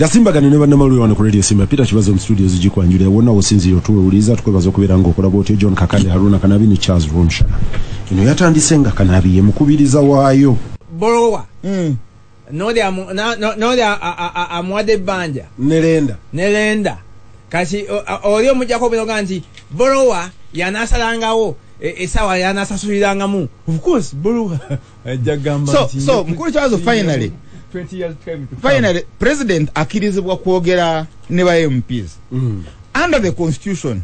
Gasimba gane ne bannamalu wano ku radio Simba Peter Kibazo mu studios zigikwanjulira wonna wosinziro tuwuliza tukwebaza okubeera ng'okola bw'otyo John Kakande Haruna Kanabi ne Charles Rumsha ino yatandise nga Kanabi ye mukubiriza waayo Borowa nodi amwade banja nelenda kasi olio mujako biloga nti Borowa yanasalangawo esawa yanasasulirangamu of course Borowa ajagamba so mukuru Charles finally 20 years time to finally president akirizibwa kwogera ne ba MPs under the constitution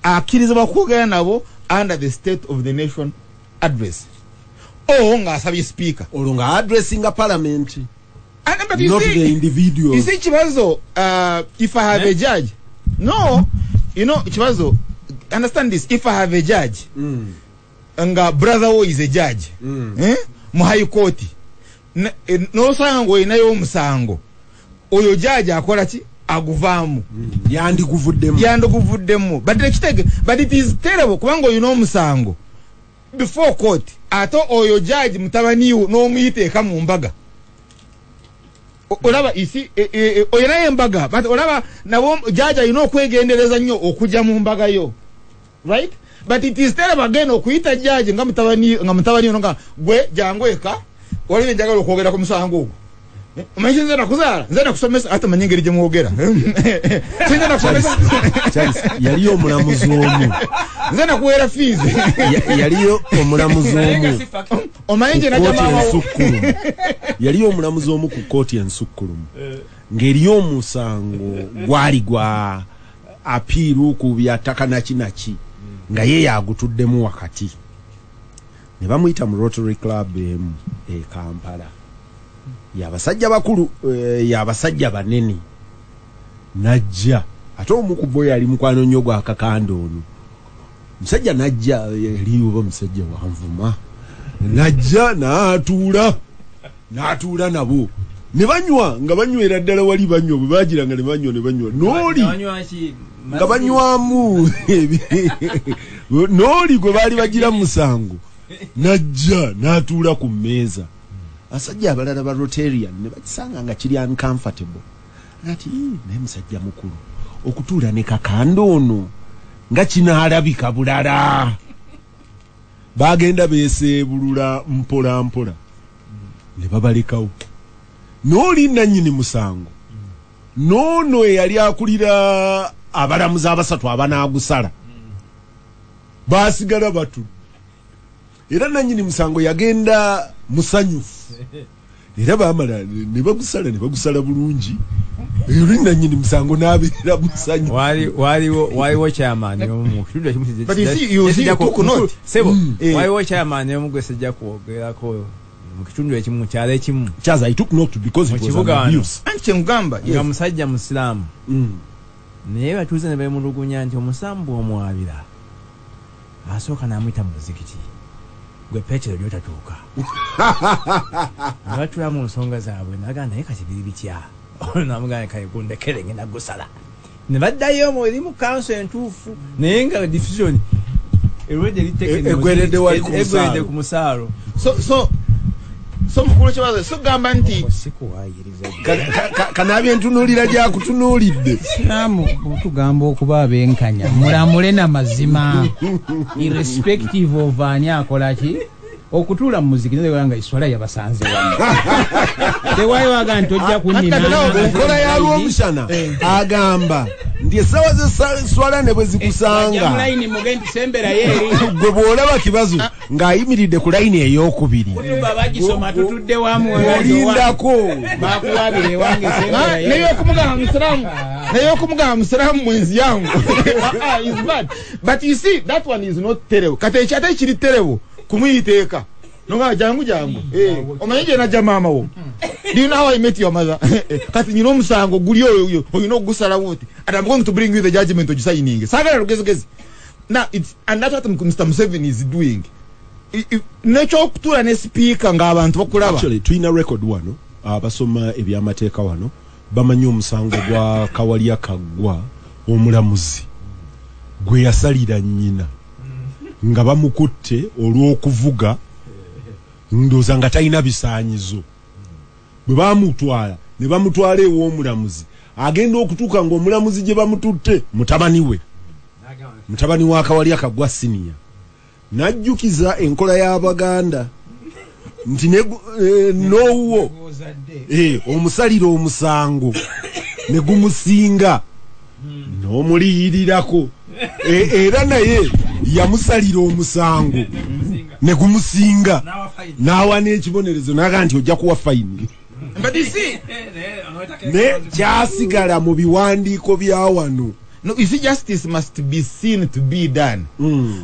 akirizibwa kwogera nabo under the state of the nation address nga asabye speaker olunga addressing a parliament but not the individual. You see Chibazo, if I have a judge, no, you know Chibazo, understand this, if I have a judge nga brother is a judge mu high court no sango inayo musango oyo judge akola ki aguvaamu yandikuvuddemu but it is terrible kubanga oyo no musango before court ato oyo judge mutabaniwo no muyiteeka mu mbaga olaba isi oyina embaga but olaba nabo judge ayina okwegendereza nnyo okujja mu mbaga yo right but it is terrible again okuyita judge nga mutabani nga gwe jangweka waliwe njagala okwogera ku musango ogwo omanyi nze nakuzala nze nakusomesa ate manyi engeri gye mwogera nze nakusomesa yaliyo omulamuzi omu nze nakuweera fees yaliyo omulamuzi omu omanyi nje najamawo yaliyo omulamuzi omu ku kooti ensukkulumu ng'eriyo omusango gwali gwa apiiru ku byataka naki nga ye yagutuddemu wakati ne bamuyita mu Rotary Club e Kampala yabasajja bakulu yabasajja banene najja ate omukubo yali mukwano nnyo gwa Kakande ono musajja najja yaliyo musajja wanvuma najja n'atuula nabo ne banywa nga banywera ddala wali banywa bwe baagiranga ne banywa n'oli nga banywamu n'oli gwe baali bagira musango najja n'atuula ku mmeeza asajja abalala ba Rotarian ne bakisanga nga kiri uncomfortable ati naye musajja mukulu okutuula ne Kakande ono nga kinaalabika bulala bagenda beeseebulula mpola ne babalekawo n'oli nannyini musango n'ono eyali akulira abalamuzi abasatu abanaagusala baasigala batu era nannyini musango yagenda musanyufu era baamala ne bagusala bulungi eri nannyini musango n'abeera musanyufu waliwo chairman omu kitundu ekimu waliwo chairman omu gwe sijja kwogerako mu kitundu ekimu mu kyalo ekimu Charles I took note because it was an abuse anche mugamba nga musajja musiramu naye batuuze ne beemulugunya nti omusambu omwabira asooka n'amuyita mu muzikiti gwe Petero lyotatuuka abatula mu nsonga zaabwe naga naye kati biri bitya namugane kayegundekere ngenda gusala ne baddayo mu eri mu kanso entuufu naye nga diffusion egweredde ku musaalo so mukulu Kibazo so gamba nti Kanabi entunuulira gyakutunuulidde Islamu tugamba okuba abenkanya mulamule na mazima irrespective of ani akola ki okutuula mu muziki nga iswala yabasanze wano tewayo aga ntojja kunninankola yalw'omushana agamba ndi esawa zeswala ne bwe zikusanga mulayini mugendi sembera yeri gwe bw'olaba Kibazo ng'ayimiridde ku layini ey'okubiri bagisoma tutudde wamu olindako bakuwabira ewange sembera yeri naye okumugamba musiraamu mwenzi yangu is bad but you see that one is not terrible kati ekyate kiri terrible kumuyiteeka nonga jangu omanyi gye najja maama wo do you know how I met your mother kati nyina omusango guli oyo oyina okugusalawo oti and I'm going to bring you the judgment ogisayininge saagala lugezigezi now and that's what Mr. Museveni is doing nekyokutuula ne speaker ng'abantu bakulaba actually tulina record wano abasoma ebyamateeka wano bamanyi omusango gwa Kawalya Kaggwa omulamuzi gwe yasalira nnyina nga bamukutte olw'okuvuga ndooza nga talina bisaanyizo bwe baamutwala ne bamutwala ew'omulamuzi agenda okutuuka ng'omulamuzi gye bamututte mutabani we mutabani wa Kawalya Kaggwa siniya n'ajjukiza enkola y'Abaganda nti n'owuwo omusalira omusango ne gumusinga n'omuliyirirako era naye yamusalira omusango ne gumusinga n'awa n'ekibonerezo n'aga nti ojja kuwa fayini ne kyasigala mu biwandiiko bya wano. No, you see, justice must be seen to be done.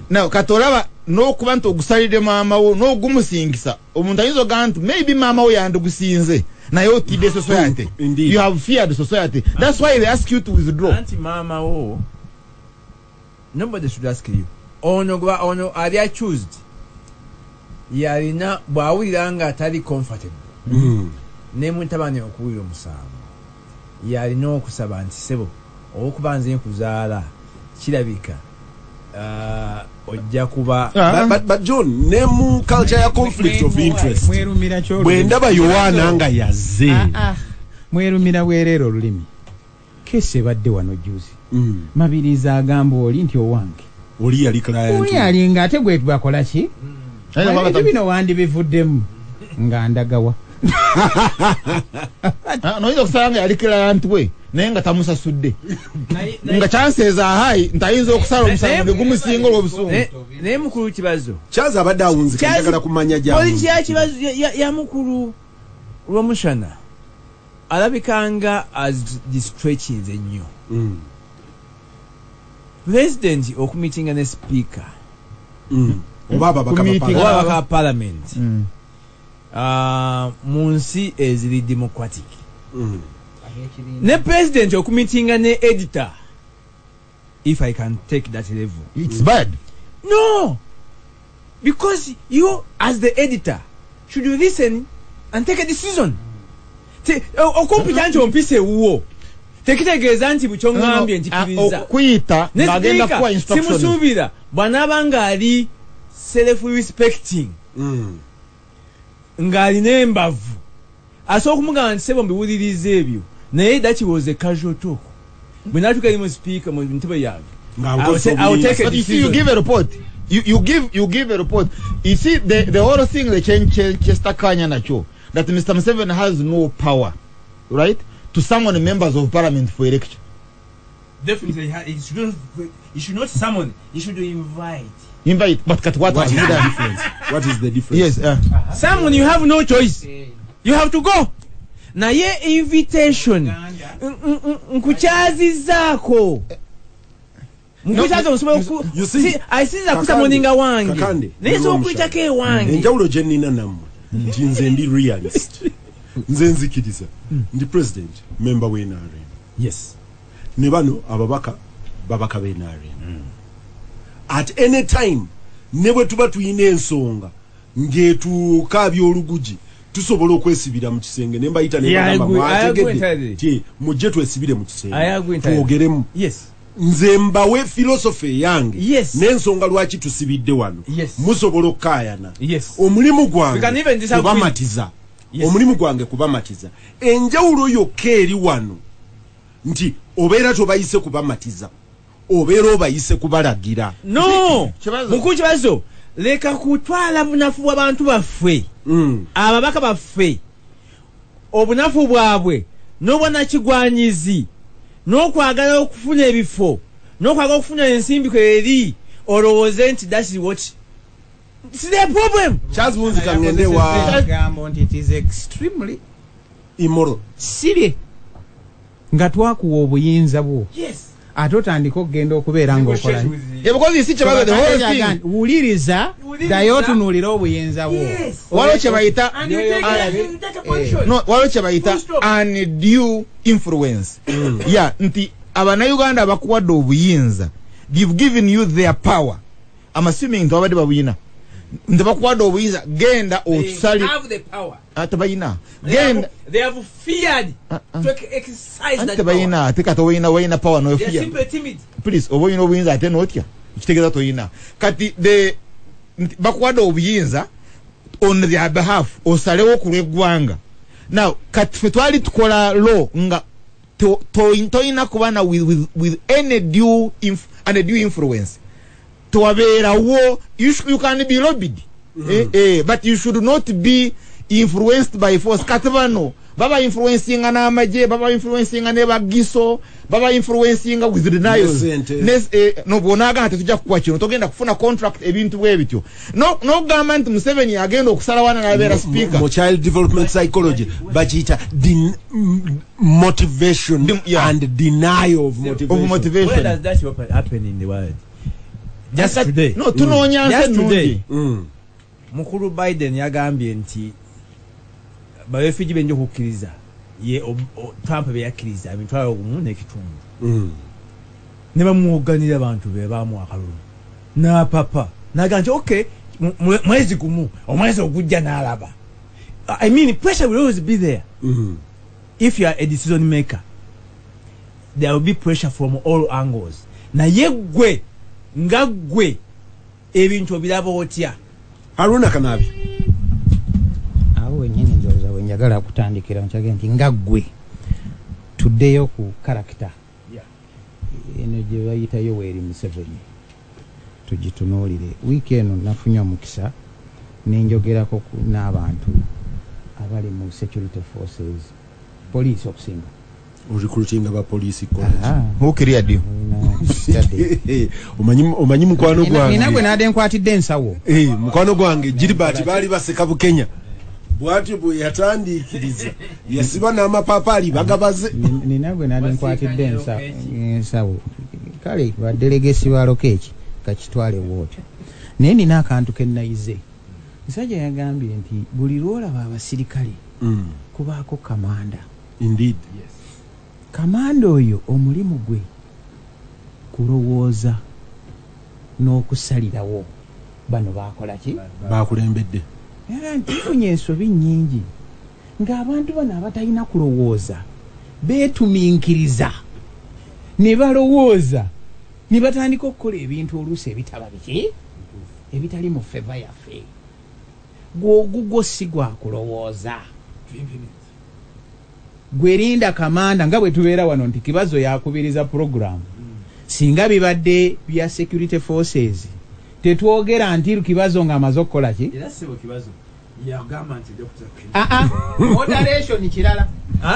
Now, katolaba no kubantu ogusalide mama wo no gumusingisa omuntu ayizo gantu maybe mama wo yandugusinze na yo tide society. You have feared society. That's why they ask you to withdraw. Anti mama wo, nobody should ask you. Ono ali accused yalina bwawuliranga atali comfortable ne mutabani okuwulira omusango yalina okusaba nti sebo okuba nze nkuzaala kirabika ojja kuba but John ne mu culture ya conflict of interest bwendaba Yohana nga yazze mwerumira bwerero olulimi kese badde wano juzi mabiriza agamba oli nti owange oli yali client oli yali nga ate gwe bakola ki bino wandi bivuddemu nga ndagawa noyiza okusanga yali client we naye nga tamusasudde nga chances are high ntayinza okusala omusango ne gumusinga olw'obusungu naye mukulu kibazo kyaza abadde awunzika njagala kumanya gyamu polisi ya kibazo ya mukulu lw'omushana alabikanga as distretches ennyo president okumitinga ne speaker oba ababaka parliament mu nsi eziri democratic ne president okumitinga ne editor, if I can take that level, it's bad. No, because you as the editor should you listen and take a decision. Okumpitanti ompise uwo tekitegeeza nti bukyongambye ntikiriza okuyita ngagenda kuwa instructions simusubira bwanabanga ali self respecting ngali nembavu asobola kumugamba nti sebo mbiwuliriza ebyo naye that was a casual talk when I took him speaker mu ntebe yange I will take a decision. You see, you give a report. You give a report. You see the whole thing the change Kanya nacho that Mr. Museveni has no power, right, to summon members of parliament for election. Definitely, he should not summon. He should invite. Invite, but what is the difference? What is the difference? Yes, summon. You have no choice. You have to go. Na ye invitation. Nkuchazizako. You see, I see that kusamoninga wangi. Neso kuita ke wangi. Njawulo jenina namwe. Nze ndi realist. Nze nzikiriza. Ndi president, member we NRM. Yes. Ne bano ababaka babaka be NRM. At any time ne bwe tuba tuyina ensonga ngetukaabya oluguji tusobola okwesibira mu kisenge ne mbayita ne bagamba mwategedde ti mujje twesibire mu kisenge twogeremu. Yes. Nze mbawe philosophy yange yes. N'ensonga lwaki tusibidde wano yes. Musobola okkaayana yes. Omulimu gwange kubamatiza yes. Omulimu gwange kubamatiza enjawulo yokka eri wano nti obeera tobayise kubamatiza obeera obayise kubalagira no mukulu kibazo leka kutwala bunafu bw'abantu baffe ababaka baffe obunafu bwabwe n'obwanakigwanyizi n'okwagala okufuna ebifo n'okwagala okufuna ensimbi kweri olowooze nti that is what see the problem. Charles Munzi kangende wa gambo nti it is extremely immoral silly nga twakuwa obuyinza bwo yes ate otandika okugenda okubeera ng'okola because you see the whole thing wuliriza ddayo otunuulira obuyinza bwo waliwo kye bayita waliwo kye bayita undue influence yeah nti abannayuganda abakuwadde obuyinza they've given you their power. I'm assuming nti babadde babuyina nti bakuwadde obuyinza genda otusali tebayina genda they have feared to exercise that tebayina ate kati wayina power no fear. They are simply timid. Please oba oyina obuyinza ate n'otya ekitegeeza toyina kati bakuwadde obuyinza on their behalf osalewo ku lw'eggwanga now kati fe twali tukola law nga toyina kubana with any due influence towabeerawo you can be lobbied but you should not be influenced by force. Kati bano baba influencing n'amagye, baba influencing ne bagiso, baba influencing with denials. No bonaga ate tujja kukuwa kino togenda kufuna contract ebintu bwe bityo. No government Museveni agenda okusalawana n'abeera speaker. Mo child development psychology bachita motivation and denial of motivation. Where does that happen in the world? Just today. No, tunoonya just today. Mukuru Biden yagambye nti babefugi benjo kukkiriza ye Trump be yakkiriza emitwalo gumu n'ekitundu ne bamuoganira abantu be bamu akalulu na papa naganje okay mwezi gumu omwezi ogujja n'alaba. I mean pressure will always be there. If you are a decision maker there will be pressure from all angles. Na yegwe ngagwe ebintu biraba otya Haruna Kanabi awo nyine njoza wenjagala kutandikira nchage nti ngagwe tuddeyo ku character eno gye bayita Yoweri Museveni tugitunuulire wiiki eno nafunye omukisa nenjogerako n'abantu abali mu security forces police okusinga recruiting aba police college okiriya dio omanyi mukwano gwange nina gwe nade nkwatidde ensawo mukwano gwange Gilbert bali baseka Bukenya bwatyo bwe yatandikiriza yasiba n'amapapali bagabaze nina gwe nade nkwatidde ensawo kale badelegesi ba lokeki kakitwale wote naye nina akantu kennayize musajja yagambye nti buli lwolaba abasirikale kubaako kamanda. Indeed. Yes. Kamanda oyo omulimu gwe kulowooza n'okusalirawo bano bakola ki bakulembedde era ntifunye ensobi nnyingi ng'abantu bano abatalina kulowooza beetuminkiriza ne balowooza ne batandika okukola ebintu oluusi ebitaba biki ebitali mu feva yaffe gw'ogugwo si gwa kulowooza gwerinda kamanda nga bwe tubeera wano nti Kibazo yakubiriza program singa bibadde bya security forces tetwogera nti Kibazo nga amaze okukola ki era sebo Kibazo yagamba nti moderation kirala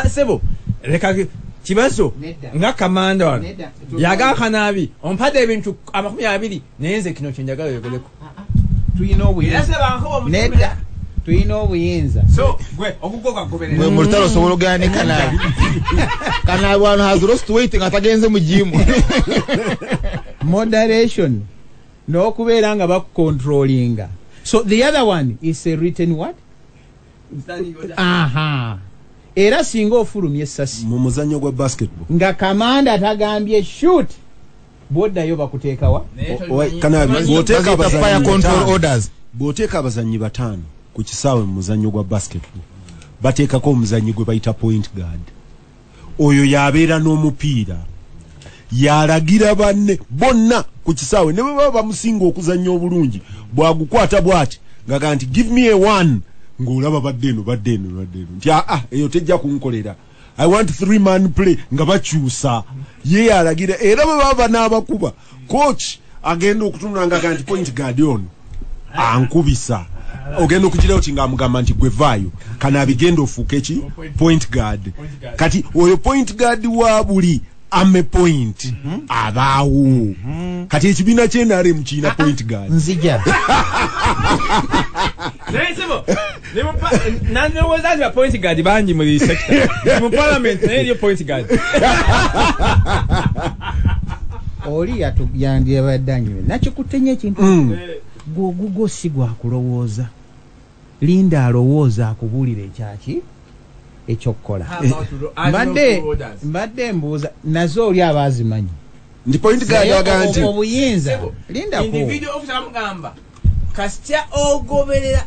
sebo leka Kibazo nga kamanda wano yagakanabi ompadde ebintu 20 nenze kino kyenjagala yogereko tuyina obuyinza tuyina obuyinza so gwe okugoga goberera mwe mulutalo sobola ogane Kanabi Kanabi wano has lost weight nga tagenze mu gym moderation n'okubeera nga bakucontrollinga. So the other one is a written what? Era singa ofulumye essasi mu muzannyo gwa basketball nga kamanda atagambye shoot boddayo bakuteekawa bw'oteeka abazannyi bataano ku kisaawe mu muzannyo gwa basketball bateekako omuzannyi gwe bayita point guard. Oyo yabeera n'omupiira yalagira banne bonna ku kisaawe ne bwe baba bamusinga okuzannya obulungi bwagukwata bwati ngaga nti give me a one ng'olaba badde eno nti eyo tejja kunkolera I want 3-man play nga bakyusa ye yalagira era bwe baba n'abakuba coach agenda okutunula ngaga nti point guard ono ankubisa ogenda okugira oti ng'amugamba nti gwe vaayo kana abigenda ofuuka eki point guard kati oyo point guard wa buli ame point abaawo kati ekibiina ky'NRM kiina point guard nzija nanowooza nti ba point guard bangi mu sector mu parliament naye eriyo point guard oli yandiyabadde anyume nakikutenye ekintu gw'ogugwo si gwakulowooza linda alowooza akubuulira ekyaki ekyokukola mbadde mbuuza nazo oli abaazimanyi ndi point guard aga nti obuyinza linda individual officer mugamba kasitya ogoberera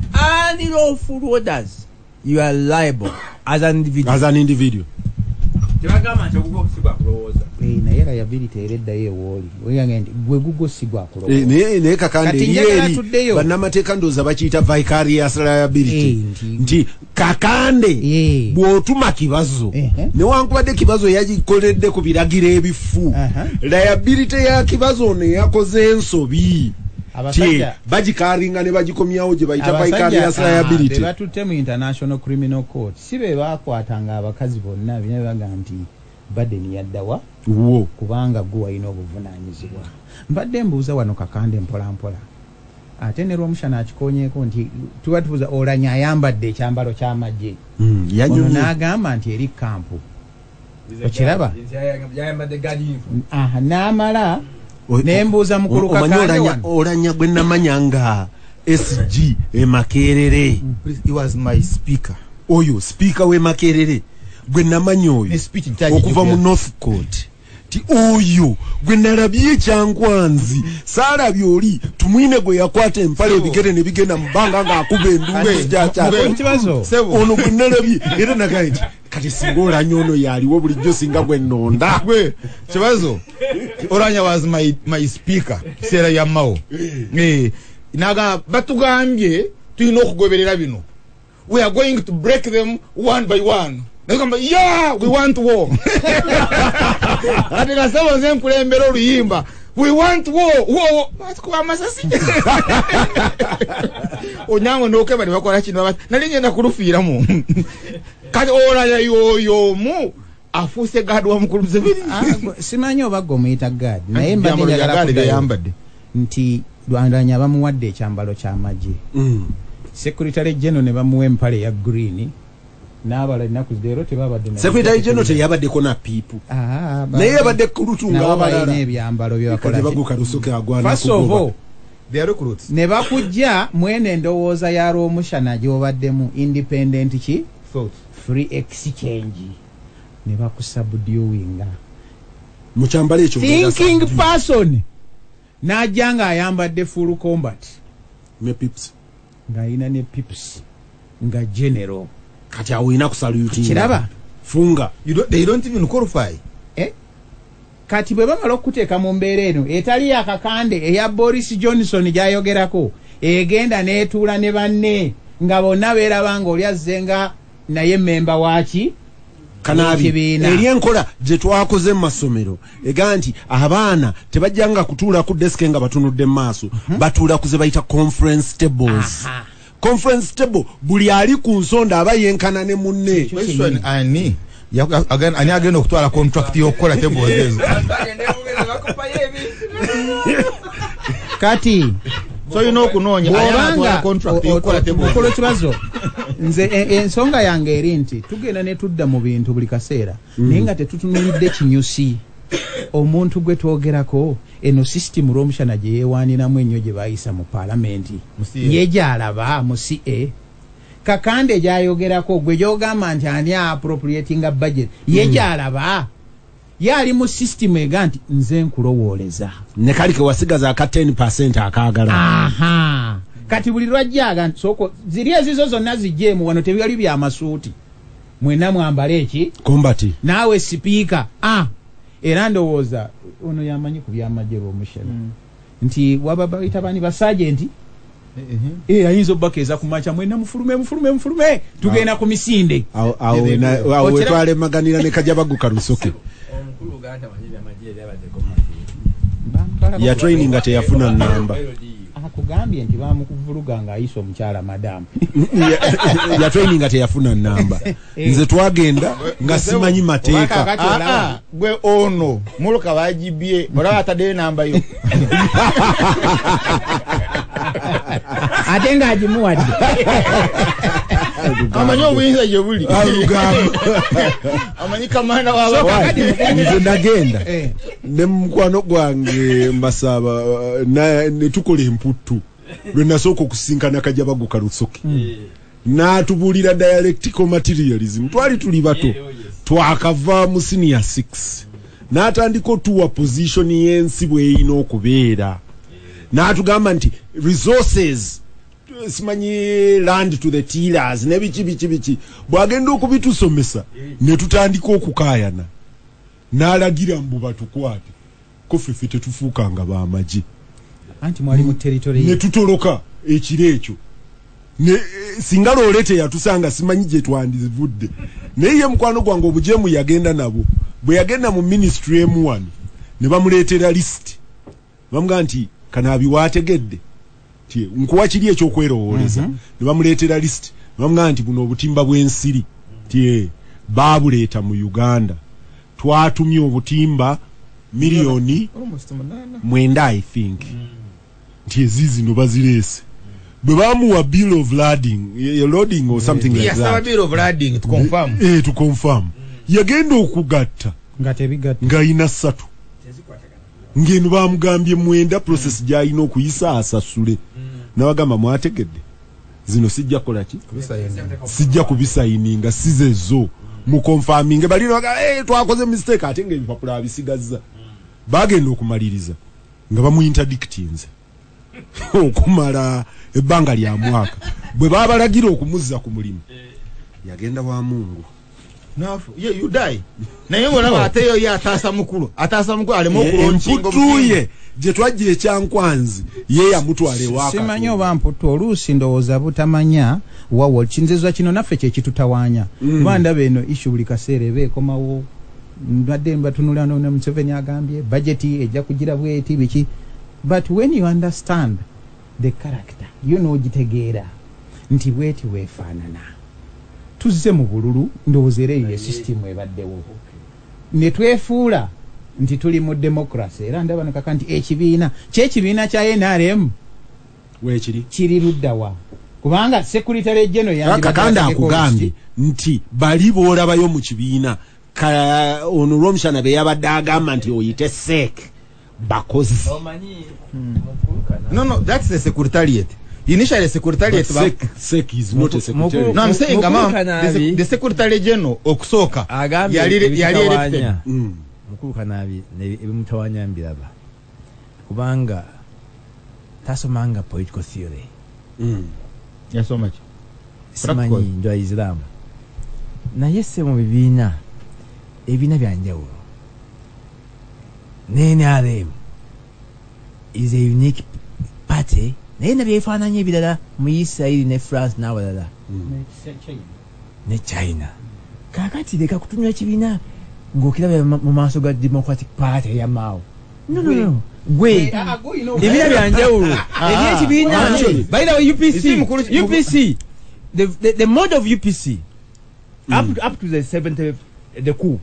unlawful orders you are liable as an individual tebagamba nti ogugwo si gwakulowooza naye liability ereddayo ewooli oyange nti gwe gugwo si gwakulowooza naye kakande eri bannamateeka ndowooza bakiyita vicarious liability nti kakande bw'otuma kibazo newankubadde kibazo yagikoledde ku biragiro ebifu liability ya kibazo ono yakoze ensobi bagikaringa ne bagikomyawo gye bayita vicarious liability batutte mu international criminal court si be bakwatanga abakazi bonna binabaga nti badeni yaddawa kubanga gwe walina obuvunaanyizibwa mbadde mbuuza wano kakande mpolampola ate ne lw'omushana akikonyeeko nti tuba tubuuza olanya ayambadde ekyambalo ky'amagye ono n'agamba nti eri kampu okiraba n'amala nembuuza mukulu kakande wano olanya gwe namanya nga SG Makerere he was my speaker oyo speaker we Makerere gwe namanya oyo okuva mu North Court ti oyo gwe nalabye Kyankwanzi saalabye oli tumwine gwe yakwata empale ebigere ne bigenda mu bbanga ng'akuba endungu ono gwe nalabye era nagaye nti kati singa olanya ono yaliwo bulijjo singa gwe nnonda gwe kibazo olanya was my speaker kiseera yammawo naga batugambye tulina okugoberera bino we are going to break them one by one. Yeah, we want war. Ati nasema nze nkulembera oluyimba. We want war. War. Kwa masasi. Onyango nokeba ne bakola kino nalinye nakulufiiramu. Kati olaya yoyo mu afuse gad wa mukulu Museveni. Simanyi obago muyita gad. Naye mbadde njagala yambadde. Nti Lwandanya bamuwadde ekyambalo ky'amagye. Secretary General ne bamuwa empale ya green. N'abala ennaku leero tebabadde na Secretary General teyabaddeko na piipu naye yabadde kulutunga abalala ebyambalo bye bakola bagukalusoke agwana first of all they are recruits ne bakujja mwene ndowooza ya Rwomushana gy'obaddemu independent ki free exchange ne bakusubduinga mu kyambalo ekyo thinking person n'ajja nga ayambadde full combat ne pips ng'alina ne pips nga general kati awina kusaluting kiraba funga they don't even qualify kati bwe bamala okuteeka mu mbeera eno etali yakakande eya Boris Johnson gy'ayogerako egenda n'etuula ne banne nga bonna beeraba nga oli azze nga naye memba waaki kanabi eri enkola gye twakoze mu masomero ega nti abaana tebajjanga kutuula ku desk nga batunudde mu maaso batuula ku ze bayita conference tables. Conference table buli ali ku nsonda aba yenkana ne munne ani agenda okutwala contract y'okukola table ezo kati so you know kunoonya ayatwala contract y'okukola table okolo kibazo nze ensonga yange eri nti tugenda ne tudda mu bintu buli kaseera naye nga tetutunulidde kinyusi omuntu gwe twogerako eno system Rwomushana gye yeewaaniramu ennyo gye baayisa mu paalamenti ye gy'alaba mu CA kakande gy'ayogerako gwe gy'ogamba nti ani appropriatinga budget ye gy'alaba ye ali mu system ega nti nze nkulowooleza ne kali ke wasigaza aka 10% akaagala kati buli lwajjaaga nti soko ziri ezizo zonna zijjeemu wano tebali byamasuuti mwena mwambale eki kombati naawe sipiika era ndowooza ono yamanyi ku byamagye Rwomushana nti waba bayita bani basajenti ayinza obbakeeza ku macha mwena mufulume tugenda ku misinde awo wetwale maganira ne Kajabaguka Lusoke ya training ate yafuna namba akugambye nti bamukuvuluga nga ayisa omukyala madamu ya training ate yafuna namba nze twagenda nga simanyi mateeka gwe ono muluka bajibye olaba atadde namba yo ate nga agimuwadde amanyi obuyinza gye buli amanyi kamanda nze nagenda ne mukwano gwange Mbasaba ne tukola emputtu lwe nasooka okusinkana Kajabaguka Lusoke n'atubuulira dialectical materialism twali tuli bato twakava mu senior 6 n'atandika otuwa position y'ensi bw'erina okubeera n'atugamba nti resources simanyi land to the tillers ne biki bwagenda okubitusomesa ne tutandika okukaayana n'alagira mbu batukwate ko ffe tetufuukanga b'amagye anti mwali mu territory ne tutoloka ekiro ekyo ne singa loolete yatusanga simanyi gye twandivudde naye ye mukwano gwange obujemu yagenda nabo bwe yagenda mu ministry M1 ne bamuleetera list bamugamba nti Kanaabi waategedde ti nkuwa kiri ekyokwerowooleza ne bamuleetera list bamugamba nti buno obutimba bw'ensiri ti baabuleeta mu Uganda twatumye obutimba milioni 9 I think nti ezizino bazireese bwe bamuwa bill of loading or something like that. Yes, bill of loading to confirm. To confirm. Yagenda okugatta nga ina 3 ngeno bamugambye mwenda process gy'alina okuyisa asasule n'abagamba mwategedde zino sijja kola ki sijja kubisayininga sizezo mu confirming balina baga twakoze mistake ate ng'ebipapula abisigazza bagenda okumaliriza nga bamu interdictinze okumala ebbanga lya mwaka bwe babalagira okumuzza ku mulimu yagenda wa Mungu nafu you die naye wona ateyo ya atasa mukulu alemo okulonkinga mputuye je twajje ekyankwanzi ye yamutwale waka simanyo bamputu oluusi ndowooza butamanya wawo kinzezwa kino naffe kye kitutawanya banda beno issue buli kaseera ebeekomawo mbadde mbatunula ne Museveni agambye budget ejja kugira bweti biki. But when you understand the character, you know gitegeera nti bweti weefaanana tuzze mu bululu ndowoozereyo ye system ebaddewo ne twefuula nti tuli mu democracy era ndaba nakaka nti ekibiina kya NRM weekiri kiri luddawa kubanga secretary general yakakanda akugambye nti bali boolabayo mu kibiina ono Romshana be yabadde agamba nti oyite sek bakozi no that's the secretariat. Initially, the secretariat sec is not a secretariat. No, I'm saying the secretary general okusoka yali elected. Mukulu Kanaabi ebimutawanya mbiraba kubanga tasomanga political theory. Yeah, so much. Simanyi njo Islam naye se mu bibiina ebina byanjawulo NRM is a unique party naye nabyefaananya ebirala mu Israel ne France n'abalala ne China kakati leka kutunula kibiina ng'okiraba mu maaso ga Democratic Party ya Mao no gwe ebina byanjawulo ebyekibiina by the way UPC the mode of UPC up to the 7th the coup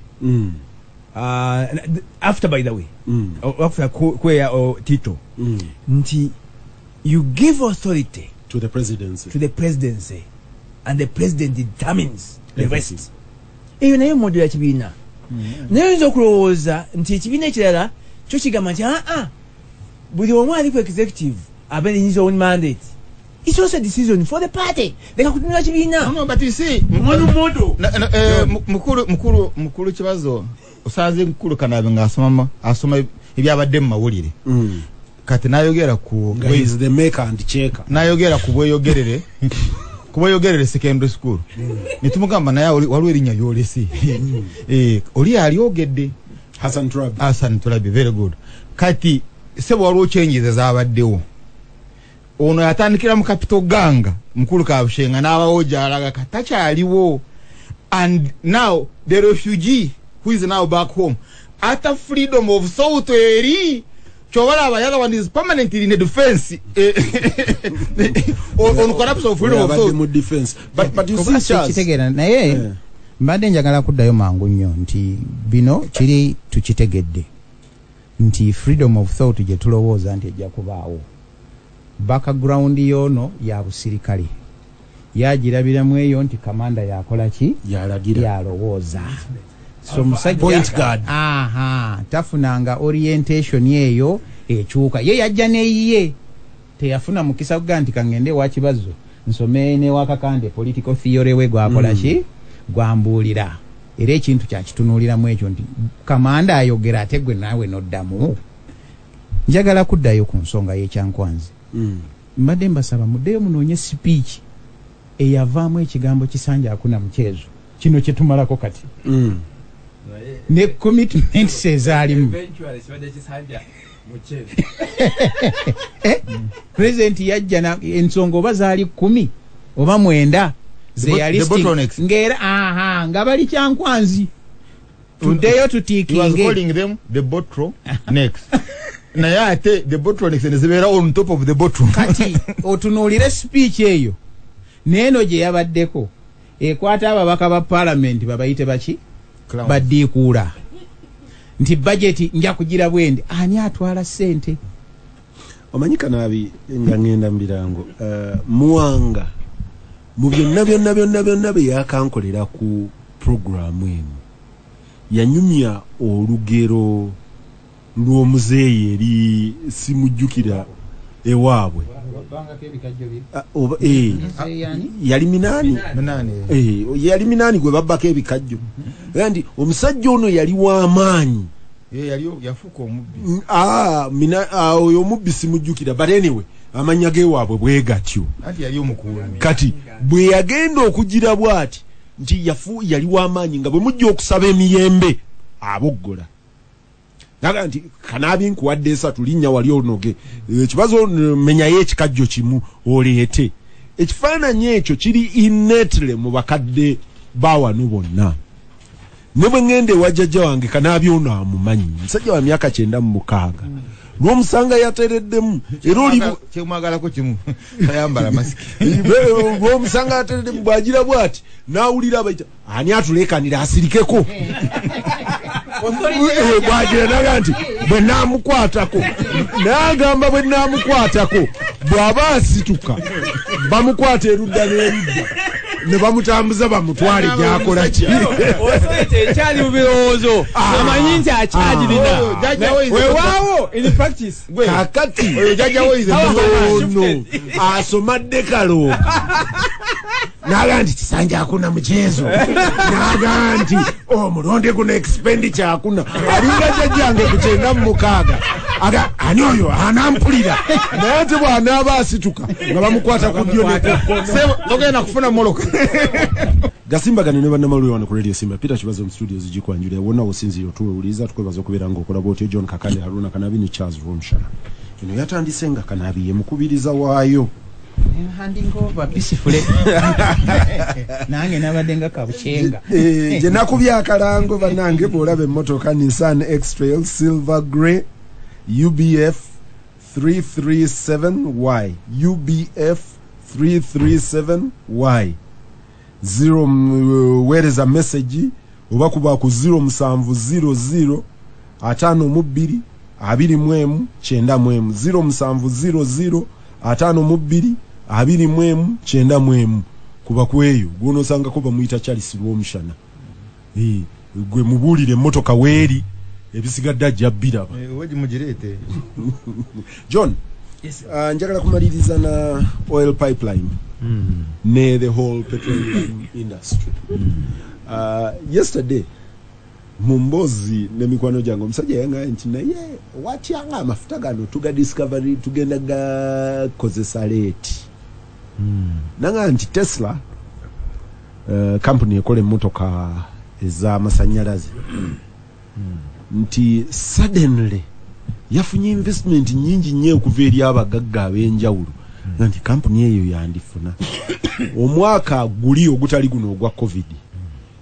after by the way after Kwea or Tito nti you give authority to the presidency and the president determines the rest eyo nayo model ya kibiina nayo nzo kulowooza nti ekibiina ekirala kyo kigamba nti buli omu ali ku executive abe in his own mandate. It's also a decision for the party. They can continue kibiina. No, but you see mukulu kibazo osaze mukulu Kanaabi asoma ebyabadde mu mawulire kati nayogera ku is the maker and checker nayogera ku bweyogerere secondary school nitumugamba naye waliwo erinnya lyolesi oli alyogedde Hassan Turabi very good kati sebo waliwo changes zabaddewo ono yatandikira mu capital ganga mukulu Kabushenga n'abawoja alaga katakyaliwo and now the refugee who is now back home after freedom of thought eri chovala abayaga one is permanently in the defense on corruption of freedom of thought defense but you see kitegera naye mbadde njagala kuddayo mangu nnyo nti bino kiri tukitegedde nti freedom of thought gye tulowooza nti ejja kubaawo background yono ya busirikale yagirabiramu eyo nti kamanda yakola ki yalowooza so musajja point guard tafunanga orientation eyo ekyuka ye yajja neyiye teyafuna mukisa kuga nti kangende wa kibazo nsome ne wakakande political theory we gwakola ki gwambuulira era ekintu kyakitunuuliramu ekyo nti kamanda ayogera ate gwe naawe noddamu njagala kuddayo ku nsonga y'ekyankwanzi mbadde mbasaba muddeyo munoonye speech eyavaamu ekigambo kisanja akuna muchezo kino kye tumalako kati ne commitments ezaalimu president yajja ensonga oba zaali 10 oba 9 ze The yali bottlenecks. ngera nga bali kyankwanzi tuddeyo He was tutiikinge calling them the bottlenecks. Naye ate the bottlenecks nezibeera on top of the bottle. kati otunuulire speech eyo neeno gye yabaddeko ekwata ababaka ba parliament babayite baki baddiikuula nti budget nja kugira bwendi ani atwala ssente omanyi Kanaabi nga ngenda mu birango Muwanga mu byonna bye yakankolera ku programu eno yanyumya olugero lw'omuzeeyi eri simujjukira ewaabwe yali minaani yali minaani gwe babbako ebikajjo nti omusajja ono yali w'amaanyi yafuuka omubbi oyo omubbi simujjukira but anyway amanya gewaabwe bwe gatyo anti yali omukuumi kati bwe yagenda okugira bw'ati nti yali w'amaanyi nga bwe mujja okusaba emiyembe aboggola naga nti Kanaabi nkuwadde 3 linnya wali onoge ekibazo menyayo ekikajjo kimu oleete ekifaananyi ekyo kiri innately mu bakadde bawano bonna ne bwe ngende ewa jjajja wange Kanaabi ono amumanyi musajja wa myaka 96 lw'omusanga yatereddemu era olibu kyemwagalako kimu tayambala masiki lw'omusanga yatereddemu bw'agira bw'ati n'awulira abayita ani atuleekanira asirikeko bw'agira naga nti bwe naamukwatako n'agamba bwe naamukwatako bw'aba asituka bamukwata erudda n'erudda ne bamutambuza bamutwale gy'akola ki osoyete ekyali mu birowoozo amanyi nti akyagirina wewaawo in practice kakati oyo jjajjawo ize ono asomadde kalooga naga nti kisanja hakuna mchezo naga nti omulonde kuna expenditure hakuna alinga jjajjange ku 96 aga ani oyo anampulira naye ate bw'anaaba asituka nga bamukwata ku ddyo togenda kufuna moloka gasimbagane ne bannamawulire wano ku radio Simba Peter Kibazo mu studio zigikwanjulira wonna wosinzire otuwuliza tukwebaza okubeera ng'okola bwotyo John Kakande Haruna Kanaabi ne Charles Romshana eno yatandise nga Kanaabi ye mukubiriza waayo handing over peacefully nange nabadde nga kabuchenga je nakubya akalango banange bw'olaba emmotoka Nissan X-Trail Silver Grey UBF 337Y UBF 337Y 0 where is a message oba kuba ku 0700 52 24 0700 52 24 kuba kweyo gwono sanga ko bamuyita Charles Romshana gwe mubulire emmotoka weeri ebisigadde ajja biraba weji mujirete John njagala kumaliriza na oil pipeline ne the whole petroleum industry yesterday mumbozi ne mikwano jango omusajja yanga nti naye watyanga amafuta gano tuga discovery tugenda ga kozesa late nanga nti Tesla company ekole emmotoka ez'amasanyalaze nti suddenly yafunye investment nyingi nnyo okuva eri abagagga ab'enjawulo nti company eyo yandifuna omwaka guli ogutali guno ogwa covid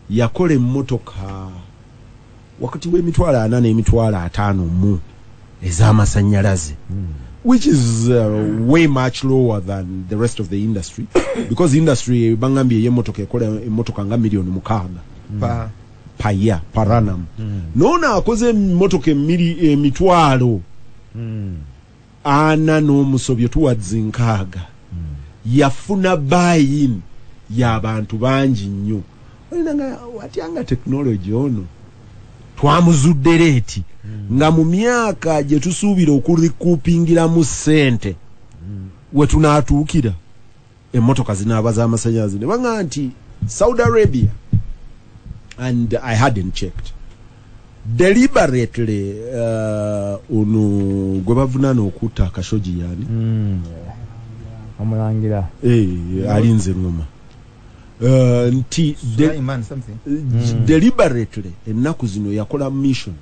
yakola emmotoka wakati w'emitwalo 4 n'emitwalo 5 mu ez'amasanyalaze which is way much lower than the rest of the industry because the industry bangambye y'emmotoka ekola emmotoka nga milioni 6 per year per annum nona akoze emmotoka emitwalo 4 n'omusobyo towards 6 yafuna buy-in y'abantu bangi nnyo olina watyanga technology ono twamuzudde leeti nga mu myaka gye tusuubira okurikuupingira mu ssente we tunaatuukira emmotoka zinaaba z'amasannyalaze ne banga nti Saudi Arabia and I hadn't checked deliberately ono gwe bavunaana okutta akashoji yani omulangira alinze ngoma nti deliberately ennaku zino yakola mission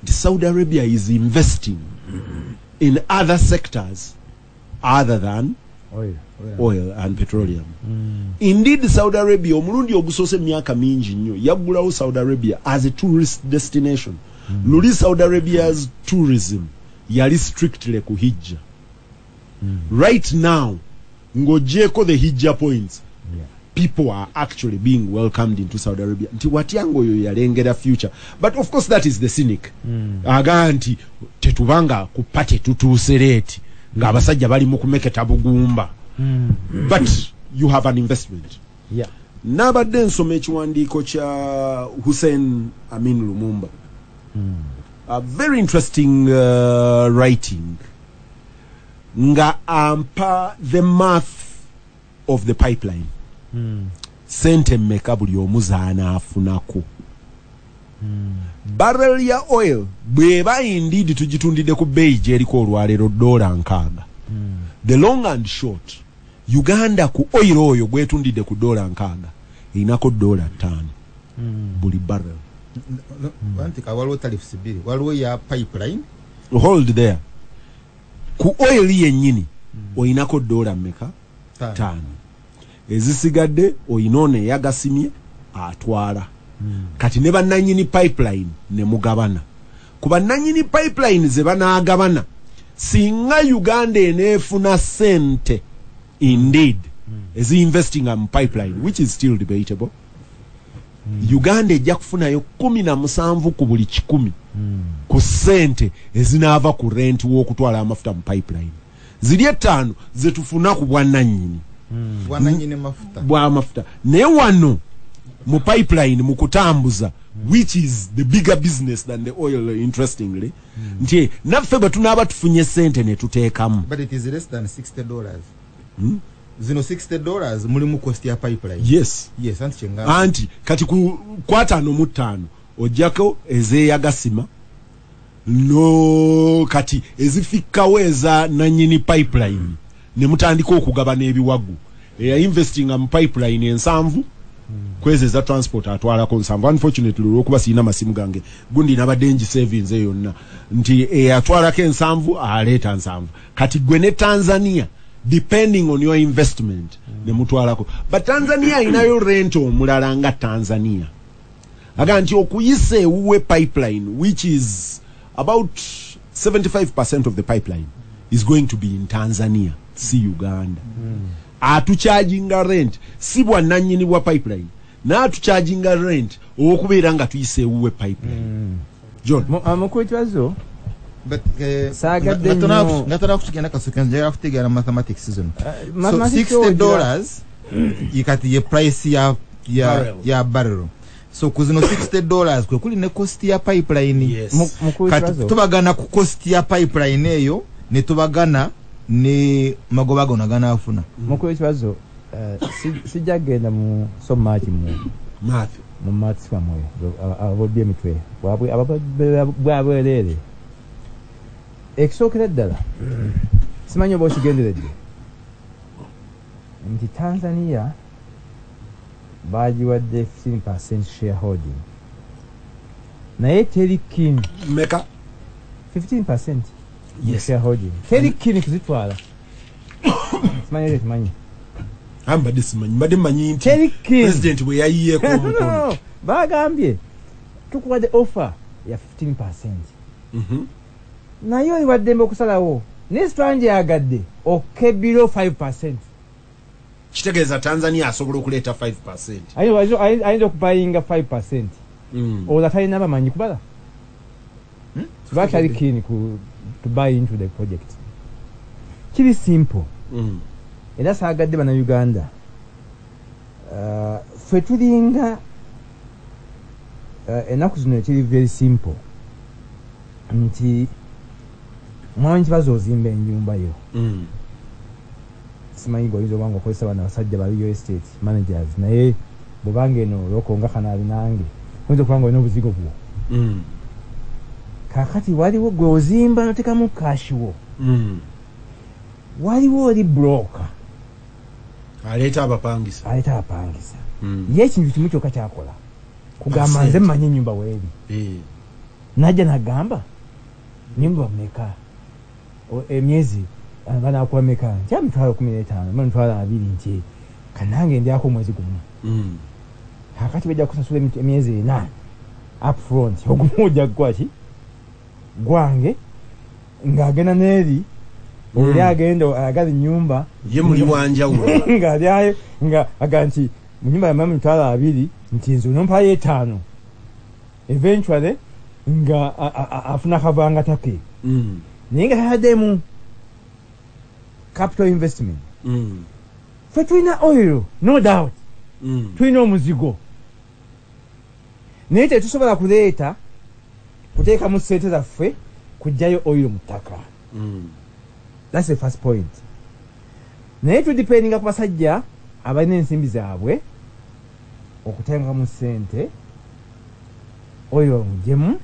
the Saudi Arabia is investing in other sectors other than oil and petroleum. Indeed, Saudi Arabia, omulundi ogusose myaka mingi nnyo, yaggulawo Saudi Arabia as a tourist destination. Luli Saudi Arabia's tourism yali strictly ku hijja. Right now, ngojeko the hijja points. People are actually being welcomed into Saudi Arabia. Nti watyango yo yalengera future. But of course that is the cynic. Aga nti tetubanga kupate tutuusereti. Nga abasajja bali mu kumeketa bugumba. But you have an investment. Yeah. Nabadde nsoma ekiwandiiko kya Hussein Amin Lumumba. A very interesting writing. Nga ampa the math of the pipeline. Sente mmeka buli omuzaana afunako. Barrel ya oil bweba indeed tugitundide ku beyi gyeriko olwaleero $6. The long and short, Uganda ku oil oyo gwetundide ku $6 inako $5 buli barrel. Wantika waliwo tariffs bili, waliwo ya pipeline. Hold there. Ku oil yennyini oyinako $5 5. Ezisigadde oyinone yagasimye atwala. Kati ne bannanyini pipeline ne mugabana. Kuba nanyini pipeline ze banaagabana singa Uganda enefuna sente indeed is investing in pipeline, which is still debatable. Uganda ejja kufunayo 17 ku buli 100 ku sente ezinaava ku rent w'okutwala amafuta mu pipeline. Ziri 5 ze tufuna ku bwannanyini. Bwannanyini mafuta. Bwa mafuta. Ne wano mu pipeline mu kutambuza, which is the bigger business than the oil, interestingly. Nti naffe bwe tunaaba tufunye sente ne tuteekamu. But it is less than $60. Zino $60 mulimu cost ya pipeline. Yes. Yes, anti chenga. Anti kati ku 45 ojjako ezeeyagasima no kati ezifikawo eza nanyini pipeline ne mutandika okugabana ebiwagu eya investing mu pipeline ensanvu kweze za transport atwala ko nsanvu. Unfortunately olwokuba sina masimu gange gundi nabadde ngi savings yonna nti atwala ke ensanvu aleta nsanvu. Kati gwe ne Tanzania depending on your investment ne mutwalako. But Tanzania inayo rent omulala nga Tanzania. Aga nti okuyisa ewuwe pipeline, which is about 75% of the pipeline is going to be in Tanzania, si Uganda. Atucharginga rent si bwannanyini bwa pipeline na atucharginga rent okubeera nga tuyise ewuwe pipeline. John amukwetwazo. But natona kuchigenda kasuka njera kutegera mathematics season. So $60 ikati ye price ya barrel. So kuzino $60 kwe kuli ne cost ya pipeline. Yes. Kati tubagana ku cost ya pipeline eyo ne tubagana ne magobago nagana afuna. Mukwetwazo sijagenda mu so much mu maths kamwe abobye mitwe bwabwelele eksokera ddala simanyi oba okigenderedde nti Tanzania bagiwadde 15% shareholding naye teri keen meka 15% yes shareholding teri keen kuzitwala simanyi ambadde simanyi mbadde mmanyi nti teri keen president bwe yayiyeeko omukono bagambye tukuwadde offer ya 15%. Nayo iwaddembe okusalawo ne strand yagadde okebiro 5%. Kitegeeza Tanzania asobola okuleeta 5%. Ayinza okupayinga 5%. Oza talina bamanyi kubala. Bakali keen to buy into the project. Kiri simple. Era saagadde bana Uganda. Ffe tulinga enaku zino kiri very simple. Nti mwanyi kibazo ozimba ennyumba yo. Simanyi goyizo wangu okozesa bana basajja ba real estate managers naye bubange no lokonga kana binange kwenza kwangu eno buzigo bwo. Kakati waliwo gwe ozimba notekamu kashiwo. Waliwo oli broker aleeta abapangisa. Ye ekintu kimu kyokka kyakola kugamba nze mmanyi ennyumba weeri. Najja nagamba nyumba meka emyezi banakuwa meka nti amitwalo 15 mutwalo 2 nti kanange ndyako mwezi gumu akati bajja kusasula emyezi 8 up front ogumujja gwaki gwange ng'agenda n'eri oli agenda agaza nyumba ye muli wanjawulo ng'alyayo nga aga nti mu nyumba ya mama mitwalo 2 nti nze onompayo 5 eventually nga afuna akavangata ke naye nga tayaddemu capital investment fe tulina oil no doubt tulina omuzigo naye tetusobola kuleeta kuteekamu ssente zaffe kujjayo oil mu ttaka that's the first point naye tudipendinga ku basajja abalina ensimbi zaabwe okutengamu ssente oil omujemu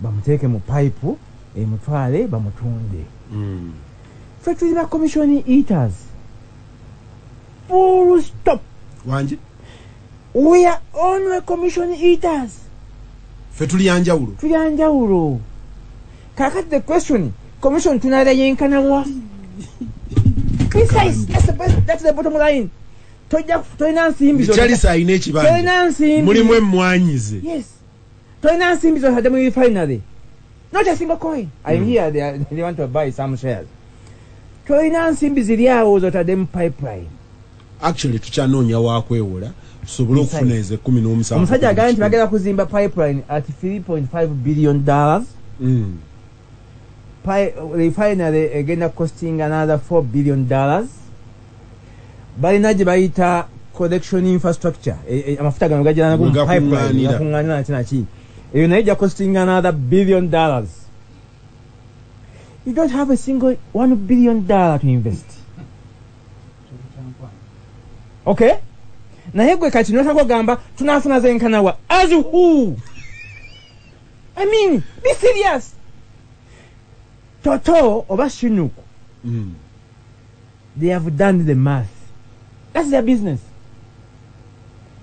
bamuteeke mu pipe emutwale bamutunde fe tuli ba commission eaters full stop wanje we are only commission eaters fe tuli yanjawulo kakati the question commission tunala yenkanawa precise that's the bottom line toina nsimbi zo Charles aine ekibanja toina nsimbi mulimu emwanyize yes toina nsimbi zo hadamu refinery not a single coin I'm here they want to buy some shares toina nsimbi ziri awo zo tademu pipeline actually tuchanoonya wakwewola tusobole okufuna eze 17 omusajja agamba nti bagenda kuzimba pipeline at $3.5 billion refinery egenda costing another $4 billion balina gye bayita collection infrastructure amafuta gano gajjana nago pipeline yakuŋŋaanira nakinaki eyo naye gya costing another $1 billion. You don't have a single $1 billion to invest. Okay? Naye gwe kati notako gamba tunafuna zenkanawa as who? I mean, be serious. Toto oba Shinuku. They have done the math. That's their business.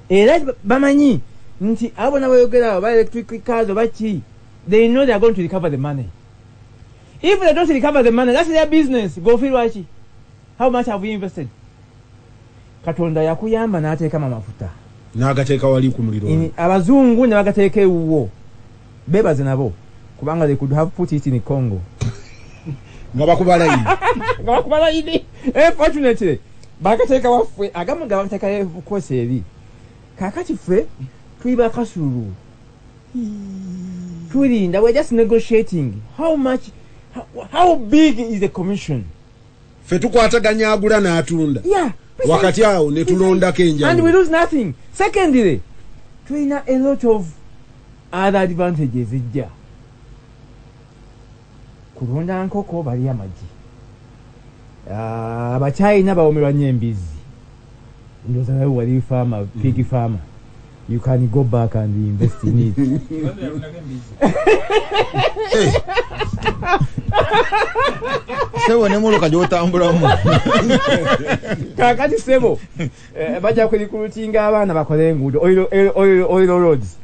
Era bamanyi nti abo nabayogera ba electric cars oba ki, they know they are going to recover the money. If they don't recover the money, that's their business. Go feel wachi. How much have we invested? Katonda yakuyamba n'ateeka mafuta. N'agateeka wali ku muliro. Abazungu ne bagateeka ewuwo. Bebaze nabo. Kubanga they could have put it in Congo. Ngabakubala ini. Fortunately, bagateeka waffe agamu gabagateeka kose eri. Kakati ffe tuiba kasulu. Tulinda, we're just negotiating. How much, how big is the commission? Fe tukwataganya agula n'atunda. Yeah. Wakati awo ne tulondako enjawulo. And we lose nothing. Secondly, tulina a lot of other advantages ejja. Kulonda nkoko bali amagi. Abachina bawomerwa nnyo embizi. Ndoza nawe wali farmer, pig farmer. You can go back and invest in it. Sebo nemolo kajotambula mu. Kakati sebo. Baja kulikulutinga abana bakole enguudo. Oil roads.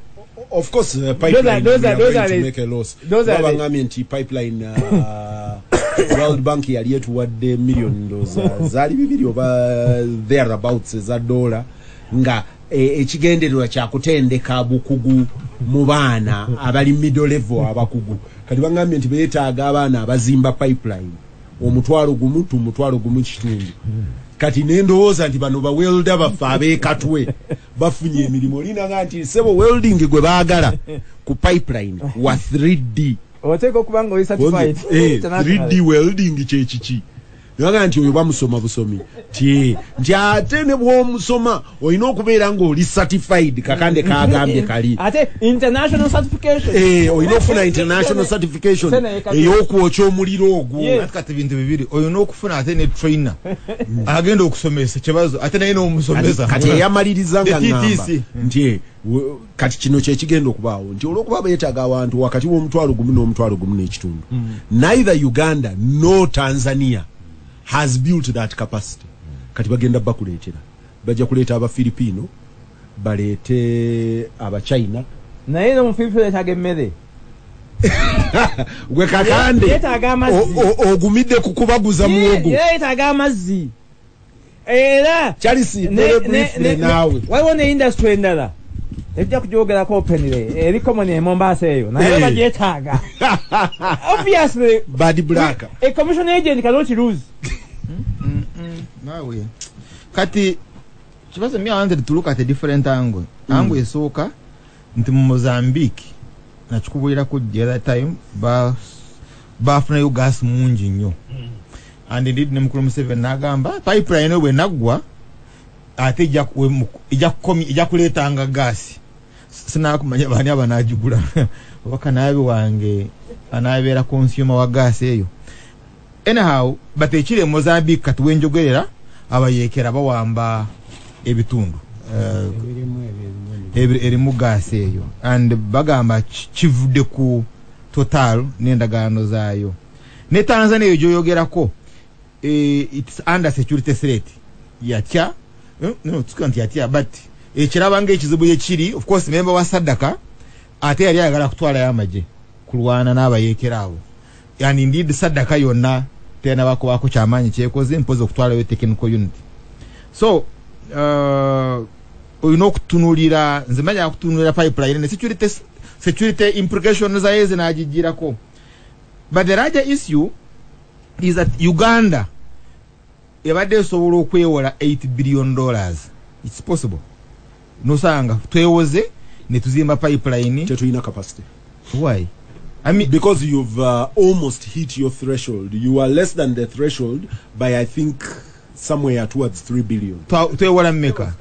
Of course, pipeline. Those are to make a loss. Those are the pipeline. World Bank yali etuwadde $1 million. Zali bibiri oba thereabouts za dollar nga ekigendererwa kyakutendeka bukugu mu baana abali middle level abakugu. Kati bangambye nti beetaaga abaana abazimba pipeline omutwalo gumu kitundu. Kati nendowooza nti bano ba welder baffe abeekatwe bafunye emirimu. Olina nti sebo welding gwe baagala ku pipeline wa 3D. Oteeka okubanga oli certified. 3D welding kyekiki. Naga nti oyo bamusoma busomi. Nti ate ne bw'omusoma olina okubeera ng'oli certified kakande kaagambye kali. Ate international certification. Olina okufuna international certification ey'okwokya omuliro ogwo. Kati bintu bibiri olina okufuna ate ne trainer agenda okusomesa kibazo ate naye n'omusomesa. Kati eyamaliriza nga ngamba nti kati kino kyekigenda okubaawo nti olw'okuba beetaaga abantu wakati w'omutwalo gumu n'omutwalo gumu n'ekitundu. Neither Uganda nor Tanzania has built that capacity. Kati bagenda bakuleetera. Bajja kuleeta aba Filipino, baleete aba China. Naye no mu Filipino etaga emmere. gwe kakande yetaaga amazzi ogumidde kukubaguza muwogo yetaaga amazzi era Charisi briefly nawe waliwo ne industry endala ejja kujogerako openly eri common e Mombasa eyo naye bagyetaaga obviously bad black a commission agent cannot lose nawe kati kibazo me I wanted to look at a different angle angle esooka nti mu Mozambique nakikubulira ku the other time bafunayo gas mungi nnyo and indeed ne mukulu Museveni n'agamba pipeline bwe naggwa ate ijja kuleetanga gaasi sinakumanya bani abanajigula waka nabe wange anabeera consumer wa gaasi eyo anyhow batekire Mozambique kati wenjogerera abayekera bawamba ebitundu erimu gaasi eyo and bagamba kivudde ku Total n'endagaano zaayo ne Tanzania eyo gyoyogerako it's under security threat yatya no tukanti yatya but ekirabanga ekizibu yekiri of course member wa Sadaka ate yali ayagala kutwala yamaje kulwana n'abayekera abo yani indeed Sadaka yonna tena bako kyamanyi kyekoze mpoze okutwala yo technical unit so oyina okutunulira nzimanya kutunulira pipeline ne security implications za yeze najigirako but the larger issue is that Uganda yabadde esobola okwewola $8 billion. It's possible. Nosanga twewoze ne tuzimba pipeline tetulina capacity. Why? I mean because you've almost hit your threshold. You are less than the threshold by I think somewhere towards 3 billion. Twewola mmeka.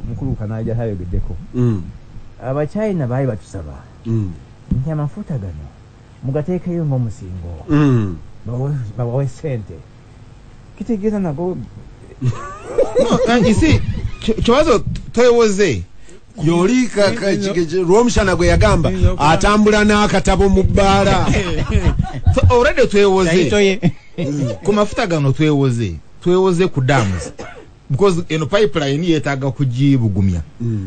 mukulu kanaja hayogeddeko Abachina bayi batusaba nti amafuta gano mugateekeyo ng'omusingo babawe sente kitegeeza nago you see kibazo twewoze yoli lw'omushana gwe yagamba atambula n'akatabo mu bbaala already twewoze ku mafuta gano twewoze ku dams because eno pipeline yetaaga kugibugumya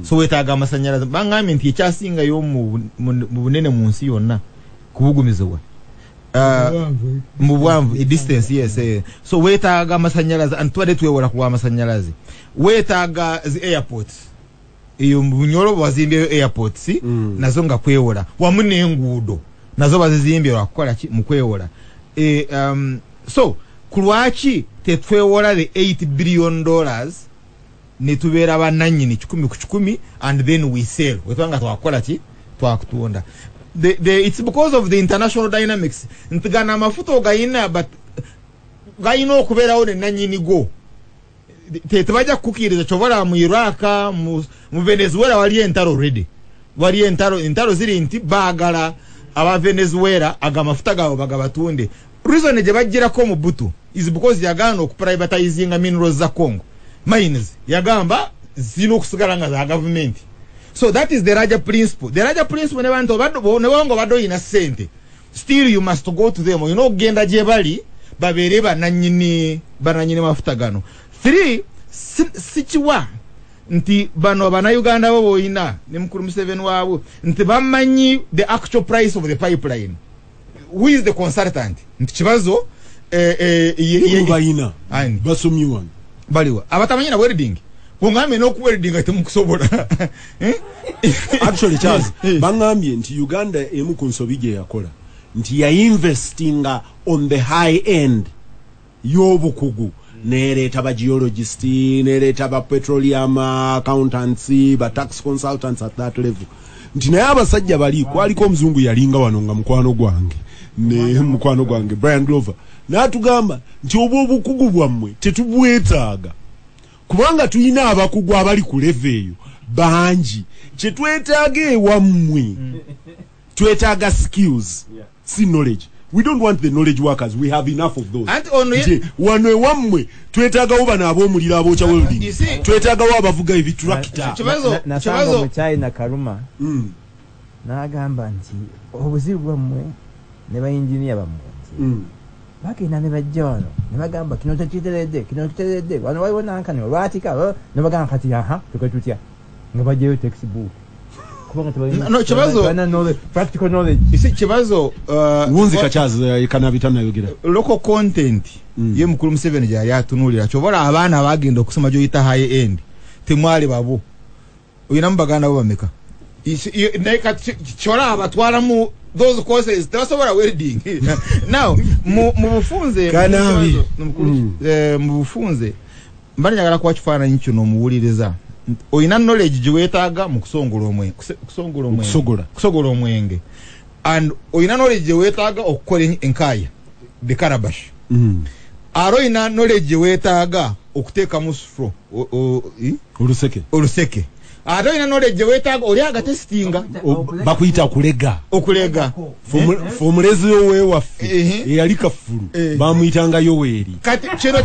so wetaaga amasanyalaze bangamye nti ekyasinga yo mu bunene mu nsi yonna kubugumizibwa mu bwanvu distance yes so wetaaga amasanyalaze antwade twewola ku amasanyalaze wetaaga zi airports iyo bunyolo bazimbye airports nazo nga kwewola wamu n'enguudo nazo bazizimbye wakukola mu kwewola so kulwaki tetwewola the $8 billion ne tubeera bannannyini 10 ku 10 and then we sell wetwanga twakola ki twakutunda it's because of the international dynamics ntigana amafuta ogayina but gayina okubeerawo ne nannyini go tebajja kukukiriza kyobola mu Iraq mu Venezuela wali entalo already wali entalo ziri nti baagala aba Venezuela agamafuta gaabo bagabatunde reason gye bajjirako mu butu is because yagana okuprivatizing minerals za Congo mines yagamba zino okusigala nga za government so that is the larger principle ne bantu ne wango bado ina sente still you must go to them you know genda gye bali babeere bananyini mafuta gano 3 sichiwa nti bano bana Uganda bo boyina ne mukuru Museveni wabo nti bamanyi the actual price of the pipeline who is the consultant nti kibazo bayina basomyiwa baliwa abatamanyina welding kungamye n'okuwelding ate mukusobola actually Charles bangambye nti Uganda emu ku nsobi gye yakola nti ya investinga on the high end y'obukugu nereeta ba geologist nereeta ba petroleum accountants ba tax consultants at that level nti naye abasajja bali kwaliko omuzungu yalinga wano nga mukwano gwange Brian Glover n'atugamba nti obukugu bwammwe tetubwetaaga kubanga tulina abakugu abali ku level eyo bangi kye twetaaga ewammwe twetaaga skills si knowledge. We don't want the knowledge workers. We have enough of those. Wano ewammwe twetaagawo bano ab'omuliro abookya welding twetaagawo abavuga ebitulakita nasanga omukyayina Karuma n'agamba nti obuzibu bwammwe ne bayinginiya bammwe bagenda ne bajja wano ne bagamba kino tekiteredde wano waliwo nankani olwatika ne bagamba kati aha tuke tutya nga bajjayo textbook No, kibazo practical knowledge. isi kibazo wunzi kachazi kanabita nayogira local content ye mukuru Museveni jali atunulira chobola abana bagenda okusoma jo yita high end temwali babo uyina mbagana bo bameka isi naika chola abatwala mu those courses tasobola welding now mu bufunze kanabi mu bufunze mbali nyagala kwa kifaananyi kino muwuliriza oyina knowledge jiwetaaga mu kusongola omwenge and oyina knowledge jiwetaaga okukola enkaya the calabash oyina knowledge jiwetaaga okuteeka mu sufro oluseke oyina knowledge jiwetaaga oli agatestinga bakuyita okulega formulezi yowe waffe eyali kafulu bamuyitanga Yoweri kati kino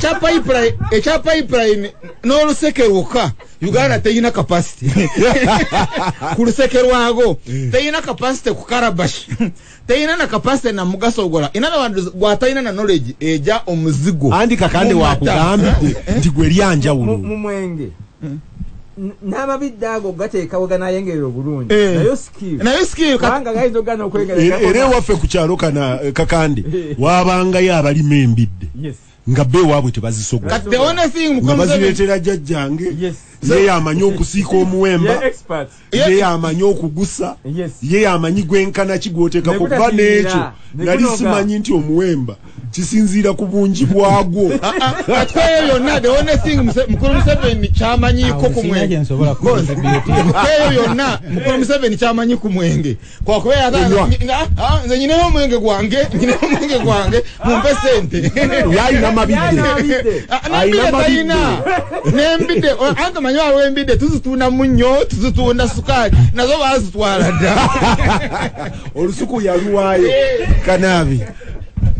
kya pipeline n'oluseke lwokka Uganda teyina capacity ku luseke lwago teyina capacity ku Calabash teyina na capacity na mugasogola inana wandu gwatayina na knowledge eja omuzigo andi kakande wakugambye nti gwe lyanjawulo mu mwenge n'amabiddago gateekawo ganayengerera obulungi nayo skill kubanga gayinza ogana okwengerera era waffe ku kyalo kana kakande wabangayo abalima embidde nga be waabwe tebazisogola nga bazireetera jjajjange ye amanyi okusiika omuwemba ye amanyi okugusa ye amanyi gwenkana kigwoteekako kuba n'ekyo nali simanyi nti omuwemba kisinziira ku bungi bwagwo atweyo yonna the only thing mukulu Museveni kyamanyiko ku mwenge atweyo yonna mukulu Museveni kyamanyi ku mwenge kwa kubeera nze nyina omwenge gwange mumpe sente yalina mabidde n'embidde anga manyi waliwo embidde tuzitunda munnyo tuzitunda sukaali nazo bazitwala dda olusuku yaluwaayo kanabi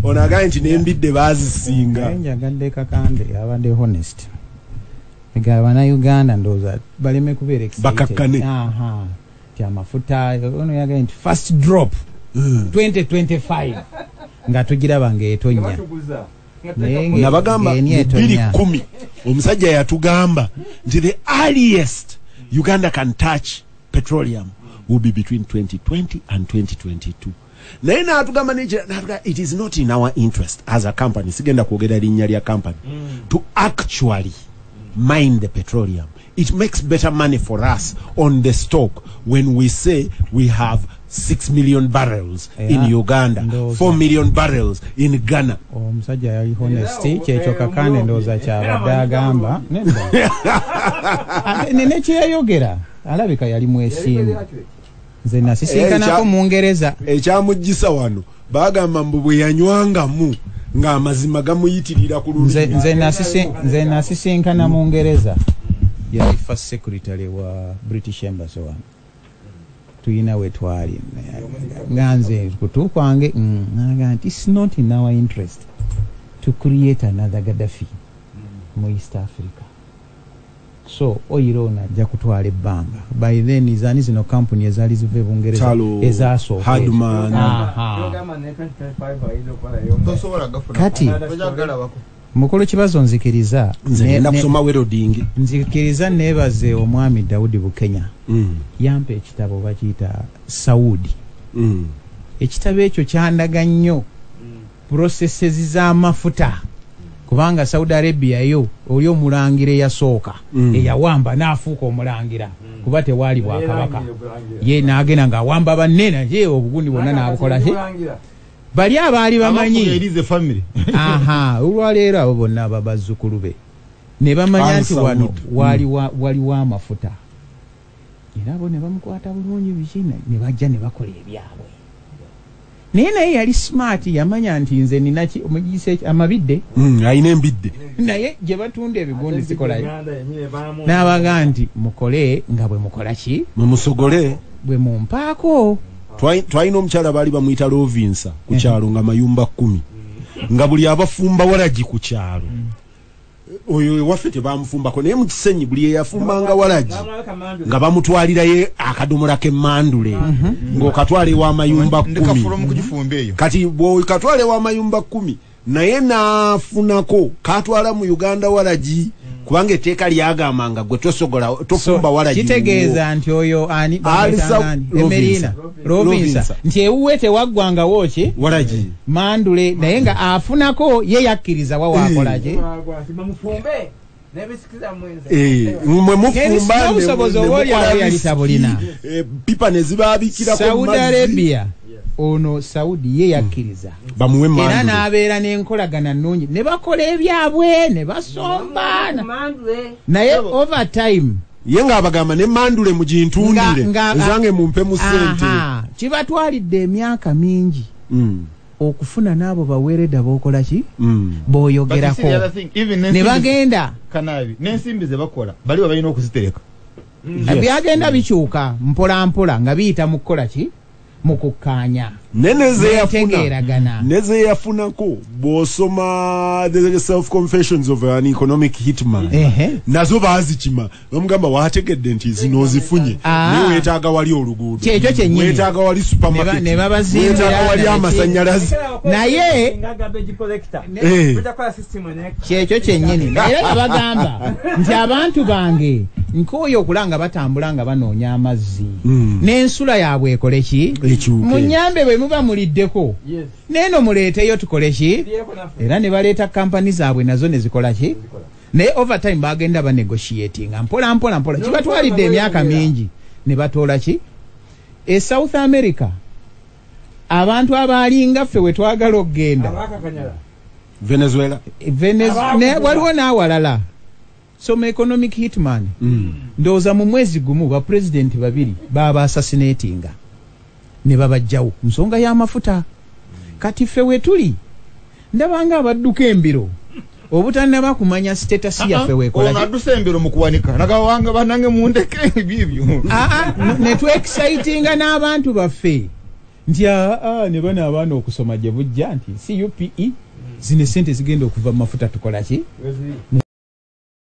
onagaye nti n'embidde bazisinga njagadde kakande abadde honest egala bannayuganda ndowooza baleme kubeera bakakkane kyamafuta ono yagaye nti first drop 2025 nga tugiraba ng'etonnya nabagamba 210 omusajja yatugamba nti the earliest Uganda can touch petroleum will be between 2020 and 2022. naye n'atugamba it is not in our interest as a company sigenda kwogera linnya lya company to actually mine the petroleum. It makes better money for us on the stock when we say we have 6 million barrels in Uganda, 4 million barrels in Ghana. Omusajja yali honesty kyekyo kakande ndowooza kyabadde agamba nene kyeyayogera alabika yali mwesiimu nze nasisinkanako mu Ngereza ekyamujjisa wano bagamba mbu bwe yanywangamu ng'amazima gamuyitirira ku lulimi nze nasisinkana mu Ngereza yali first secretary wa British Embassy wano tuyina we twali nga nze kutuukwange naga nti it's not in our interest to create another Gaddafi mu East Africa. So oyirona ajja kutwala ebbanga by then izani zino company ezaali zive Bungereza ezaaso kati mukulu kibazo nzikiriza nzenda kusoma weroding nzikiriza nebaze omwami Daudi Bukenya yampe ekitabo bakiyita Saudi ekitabo ekyo kyandaga nnyo processes z'amafuta kubanga Saudi Arabia yo oli omulangira eyasooka eyawamba n'afuuka omulangira kuba tewaali bwakabaka ye n'agenda ng'awamba bannene ye obugundi bwonna n'abukola bali abaali bamanyi olwaleero abo bonna babazzukulu be ne bamanya nti wano waliwo amafuta era bo ne bamukwata bulungi bikina ne bajja ne bakola ebyabwe naye yali smart yamanya nti nze ninaki omugise amabidde ayina embidde naye gye batunda ebigundi zikolayo n'abaga nti mukole nga bwe mukola ki mumusogole bwe mumpaako twalina omukyala baali bamuyita Lovinsa ku kyalo nga mayumba 10 nga buli abafumba walagi ku kyalo oyo waffe tebamufumbako naye mu Kisenyi buli eyafumbanga walagi nga bamutwalirayo akadomola k'emmandule ng'okatwala ew'amayumba 10 kati bw'okatwala ew'amayumba 10 naye n'afunako katwala mu Uganda walagi kubanga etteeka lyagambanga gwe tosogola tofumba wala kitegeeza nti oyo ani Emerina Robinson nti ewuwe tewaggwangawo ki walagi Mandule naye nga afunako ye yakkiriza wawakolaki mwe mufumba obusobozi obaoliawo yali tabulina pipa ne zibaabikira Saudi Arabia ono Saudi ye yakkiriza bamuwe Mandule era n'abeera n'enkolagana nnungi ne bakola ebyabwe ne basombaana naye over time ye ng'abagamba ne Mandule mugintundire ezange mumpe mu ssente kibatwalidde emyaka mingi okufuna n'abo baweereda b'okola ki b'oyogerako ne bagenda kanabi n'ensimbi ze bakola baliwo balina okuzitereka byagenda bikyuka mpola mpola nga biyita mu kukola ki mu kukkaanya neze yafunako bw'osoma the self confessions of an economic hitman nazo baazikima bamugamba waategedde nti zino ozifunye naye weetaaga wali oluguudo kyekyo kyennyini weetaaga wali supermarket ne babazimbira weetaaga wali amasanyalaze naye kyekyo kyennyini naye bagamba nti abantu bange nkooyo okulanga batambula nga banoonya amazzi n'ensula yaabwe ekole ki munyambe bwe muba muliddeko neeno muleeteyo tukole ki era ne baleeta kampani zaabwe nazo ne zikola ki naye overtime bagenda banegotiatinga mpola mpola mpola kibatwalidde emyaka mingi ne batoola ki e South America abantu abalinga ffe we twagala okgenda Venezuela waliwo n'awalala some economic hitman ndowooza mu mwezi gumu ba president babiri baba assassinatinga ne babajjawo nsonga y'amafuta kati ffe we tuli ndabanga abadduka embiro obutannaba kumanya status yaffe weekola ono adduse embiro mu kuwanika nagawanga banange mundeke bibyo ne tu-excitinga n'abantu baffe nti ne bano abaana okusoma gye bujja nti CUPE zino sente zigenda okuva mu mafuta tukola ki